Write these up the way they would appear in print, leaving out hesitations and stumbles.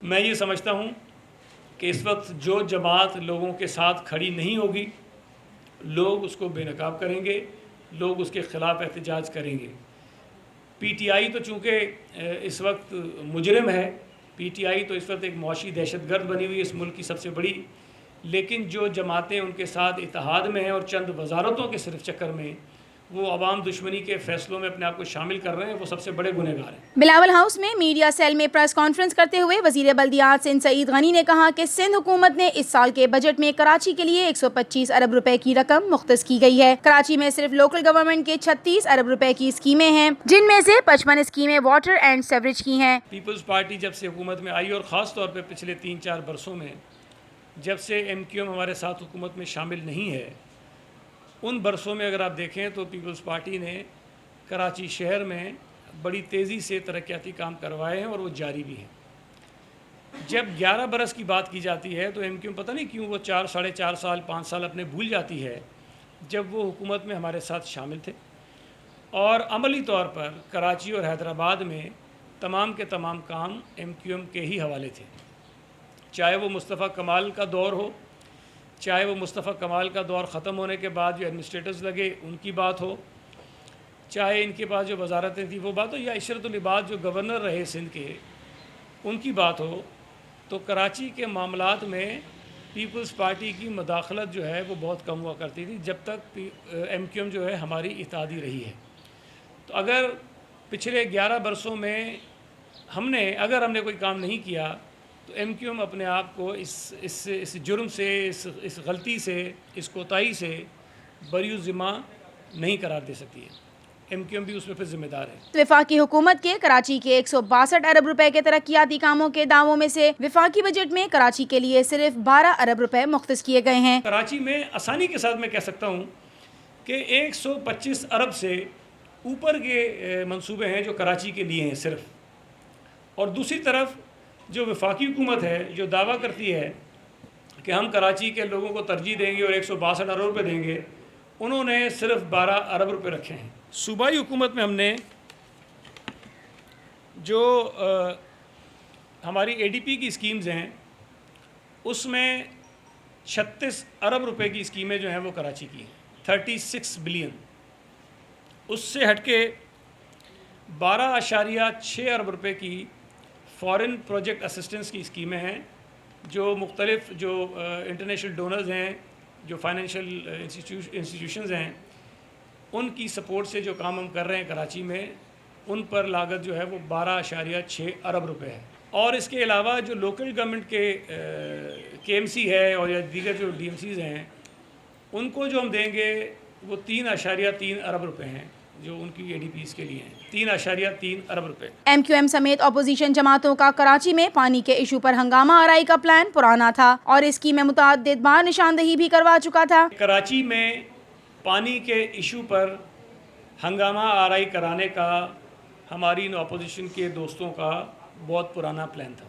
मैं ये समझता हूँ कि इस वक्त जो जमात लोगों के साथ खड़ी नहीं होगी, लोग उसको बेनकाब करेंगे, लोग उसके ख़िलाफ़ एहतजाज करेंगे। पीटीआई तो चूँकि इस वक्त मुजरिम है, पीटीआई तो इस वक्त एक मुआशी दहशतगर्द बनी हुई है इस मुल्क की सबसे बड़ी, लेकिन जो जमातें उनके साथ इत्तेहाद में हैं और चंद वजारतों के सिर्फ चक्कर में वो अवाम दुश्मनी के फैसलों में अपने आप को शामिल कर रहे हैं, वो सबसे बड़े गुनहगार हैं। बिलावल हाउस में मीडिया सेल में प्रेस कॉन्फ्रेंस करते हुए वजीर बल्दियात सिंध सईद गनी ने कहा कि सिंध हुकूमत ने इस साल के बजट में कराची के लिए 125 अरब रुपए की रकम मुख्तस की गई है। कराची में सिर्फ लोकल गवर्नमेंट के 36 अरब रुपए की स्कीमें हैं, जिनमें से 55 स्कीमें वाटर एंड सेवरेज की हैं। पीपल्स पार्टी जब से हुकूमत में आई और ख़ास तौर पर पिछले 3-4 बरसों में जब से MQM हमारे साथ हुकूमत में शामिल नहीं है, उन बरसों में अगर आप देखें तो पीपल्स पार्टी ने कराची शहर में बड़ी तेज़ी से तरक्याती काम करवाए हैं और वो जारी भी हैं। जब 11 बरस की बात की जाती है तो MQM पता नहीं क्यों वो 4, 4.5 साल, 5 साल अपने भूल जाती है जब वो हुकूमत में हमारे साथ शामिल थे। और अमली तौर पर कराची और हैदराबाद में तमाम के तमाम काम MQM के ही हवाले थे, चाहे वो मुस्तफ़ा कमाल का दौर हो, चाहे वो मुस्तफ़ा कमाल का दौर ख़त्म होने के बाद जो एडमिनिस्ट्रेटर्स लगे उनकी बात हो, चाहे इनके पास जो वजारतें थी वो बात हो, या इशरतुल इबाद जो गवर्नर रहे सिंध के उनकी बात हो, तो कराची के मामलात में पीपल्स पार्टी की मदाखलत जो है वो बहुत कम हुआ करती थी जब तक MQM जो है हमारी इत्तेहादी रही है। तो अगर पिछले 11 बरसों में अगर हमने कोई काम नहीं किया तो MQM अपने आप को इस जुर्म से, इस गलती से, इस कोताही से बरी ज़िम्मा नहीं करार दे सकती है। MQM भी उसमें फिर जिम्मेदार है। वफाकी हुकूमत के कराची के 162 अरब रुपए के तरक्याती कामों के दावों में से वफाकी बजट में कराची के लिए सिर्फ 12 अरब रुपए मुख्तस किए गए हैं। कराची में आसानी के साथ मैं कह सकता हूँ कि 125 अरब से ऊपर के मंसूबे हैं जो कराची के लिए हैं सिर्फ, और दूसरी तरफ जो वफाकी हुकूमत है जो दावा करती है कि हम कराची के लोगों को तरजीह देंगे और 162 अरब रुपये देंगे, उन्होंने सिर्फ 12 अरब रुपये रखे हैं। सूबाई हुकूमत में हमने जो हमारी ADP की स्कीम्स हैं उसमें 36 अरब रुपए की स्कीमें जो हैं वो कराची की हैं, 36 बिलियन। उससे हटके 12.6 अरब रुपए की फ़ॉरेन प्रोजेक्ट असिस्टेंस की स्कीमें हैं जो मुख्तलिफ जो इंटरनेशनल डोनर्स हैं, जो फाइनेंशियल इंस्टीट्यूशंस हैं, उनकी सपोर्ट से जो काम हम कर रहे हैं कराची में, उन पर लागत जो है वो 12.6 अरब रुपए है। और इसके अलावा जो लोकल गवर्नमेंट के KMC है और या दीगर जो DMCs हैं, उनको जो हम देंगे वो 3.3 अरब रुपए हैं जो उनकी ADPs के लिए हैं, 3.3 अरब रुपए। MQM समेत अपोजिशन जमातों का कराची में पानी के इशू पर हंगामा आराई का प्लान पुराना था और इसकी में मुतअद्दिद बार निशानदही भी करवा चुका था। कराची में पानी के इशू पर हंगामा आराई कराने का हमारी इन अपोजिशन के दोस्तों का बहुत पुराना प्लान था।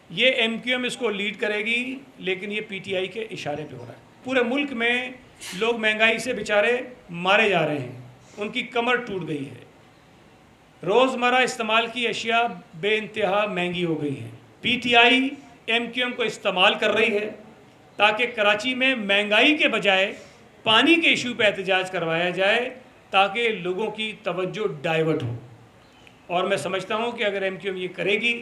ये MQM इसको लीड करेगी, लेकिन ये PTI के इशारे पे हो रहा है। पूरे मुल्क में लोग महंगाई से बेचारे मारे जा रहे हैं, उनकी कमर टूट गई है, रोज़मर्रा इस्तेमाल की अशिया बेइंतहा महंगी हो गई हैं। PTI MQM को इस्तेमाल कर रही है ताकि कराची में महंगाई के बजाय पानी के इशू पे एहतजाज करवाया जाए ताकि लोगों की तवज्जो डाइवर्ट हो। और मैं समझता हूँ कि अगर MQM ये करेगी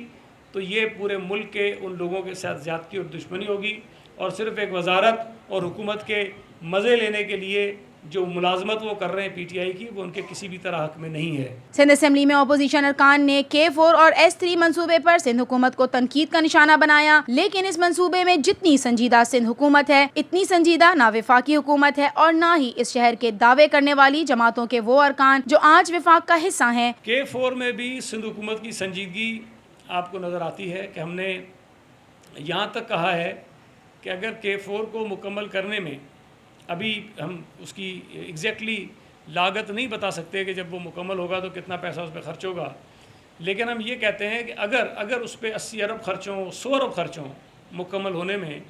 तो ये पूरे मुल्क के उन लोगों के साथ ज़्यादती और दुश्मनी होगी, और सिर्फ एक वजारत और हुकूमत के मज़े लेने के लिए जो मुलाजमत वो कर रहे हैं PTI की, वो उनके किसी भी तरह हक में नहीं है। सिंध असेंबली में अपोजिशन अरकान ने K4 और S3 मंसूबे पर सिंध हुकूमत को तनकीद का निशाना बनाया, लेकिन इस मंसूबे में जितनी संजीदा सिंध हुकूमत है, इतनी संजीदा ना वफाकी हुकूमत है और ना ही इस शहर के दावे करने वाली जमातों के वो अरकान जो आज वफाक का हिस्सा हैं। K4 में भी सिंध हुकूमत की संजीदगी आपको नज़र आती है कि हमने यहाँ तक कहा है कि अगर K4 को मुकम्मल करने में, अभी हम उसकी एग्जैक्टली लागत नहीं बता सकते कि जब वो मुकम्मल होगा तो कितना पैसा उस पर खर्च होगा, लेकिन हम ये कहते हैं कि अगर उस पर 80 अरब खर्च हों, 100 अरब खर्च हों मुकम्मल होने में,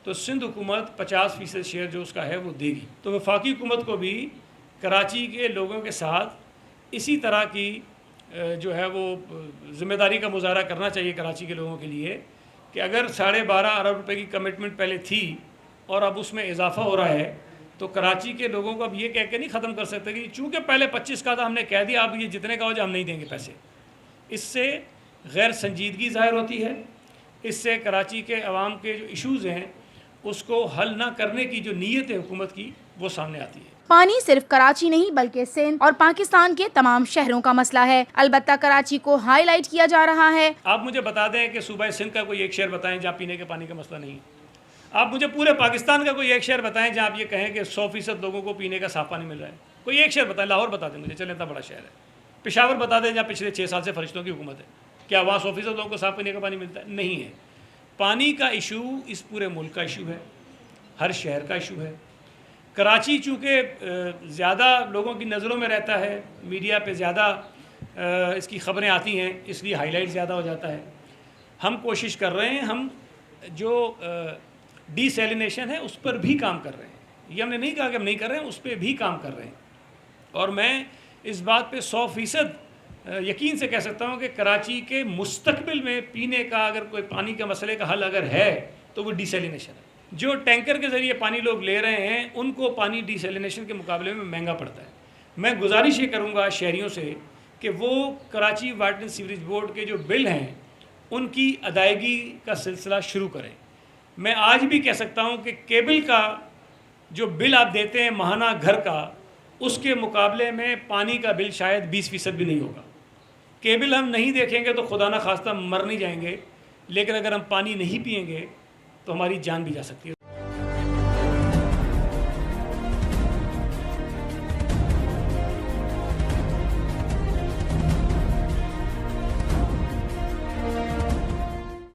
तो सिंध हुकूमत 50% शेयर जो उसका है वो देगी। तो वफाकी हुकूमत को भी कराची के लोगों के साथ इसी तरह की जो है वो ज़िम्मेदारी का मुजाहरा करना चाहिए कराची के लोगों के लिए कि अगर 12.5 अरब रुपए की कमिटमेंट पहले थी और अब उसमें इजाफा हो रहा है, तो कराची के लोगों को अब ये कह के नहीं ख़त्म कर सकते कि चूँकि पहले 25 का था, हमने कह दिया अब ये जितने का हो जाए हम नहीं देंगे पैसे। इससे गैर संजीदगी ज़ाहिर होती है, इससे कराची के अवाम के जो इश्यूज़ हैं उसको हल ना करने की जो नीयत है हुकूमत की, वो सामने आती है। पानी सिर्फ कराची नहीं बल्कि सिंध और पाकिस्तान के तमाम शहरों का मसला है। अलबत्ता कराची को हाईलाइट किया जा रहा है। आप मुझे बता दें कि सूबा सिंध का कोई एक शहर बताएं जहाँ पीने के पानी का मसला नहीं है। आप मुझे पूरे पाकिस्तान का कोई एक शहर बताएं जहाँ आप ये कहें कि 100% लोगों को पीने का साफ पानी मिल रहा है। कोई एक शहर बताएं, लाहौर बता दें मुझे, चलें इतना बड़ा शहर है। पेशावर बता दें जहाँ पिछले 6 साल से फरिश्तों की हुकूमत है, क्या वहाँ 100% लोगों को साफ पीने का पानी मिलता है? नहीं है। पानी का इशू इस पूरे मुल्क का इशू है, हर शहर का इशू है। कराची चूँकि ज़्यादा लोगों की नज़रों में रहता है, मीडिया पे ज़्यादा इसकी ख़बरें आती हैं, इसलिए हाईलाइट ज़्यादा हो जाता है। हम कोशिश कर रहे हैं, हम जो डिसैलिनेशन है उस पर भी काम कर रहे हैं। ये हमने नहीं कहा कि हम नहीं कर रहे हैं, उस पर भी काम कर रहे हैं। और मैं इस बात पे 100% यकीन से कह सकता हूँ कि कराची के मुस्तकबिल में पीने का अगर कोई पानी के मसले का हल अगर है तो वो डिसैलिनेशन है। जो टैंकर के ज़रिए पानी लोग ले रहे हैं उनको पानी डिसैलिनेशन के मुकाबले में महंगा पड़ता है। मैं गुजारिश ये करूँगा शहरियों से कि वो Karachi water and sewerage board के जो बिल हैं उनकी अदायगी का सिलसिला शुरू करें। मैं आज भी कह सकता हूँ कि केबल का जो बिल आप देते हैं माहाना घर का, उसके मुकाबले में पानी का बिल शायद 20% भी नहीं होगा। केबल हम नहीं देखेंगे तो खुदा ना खास्ता मर नहीं जाएंगे, लेकिन अगर हम पानी नहीं पिएंगे तो हमारी जान भी जा सकती है।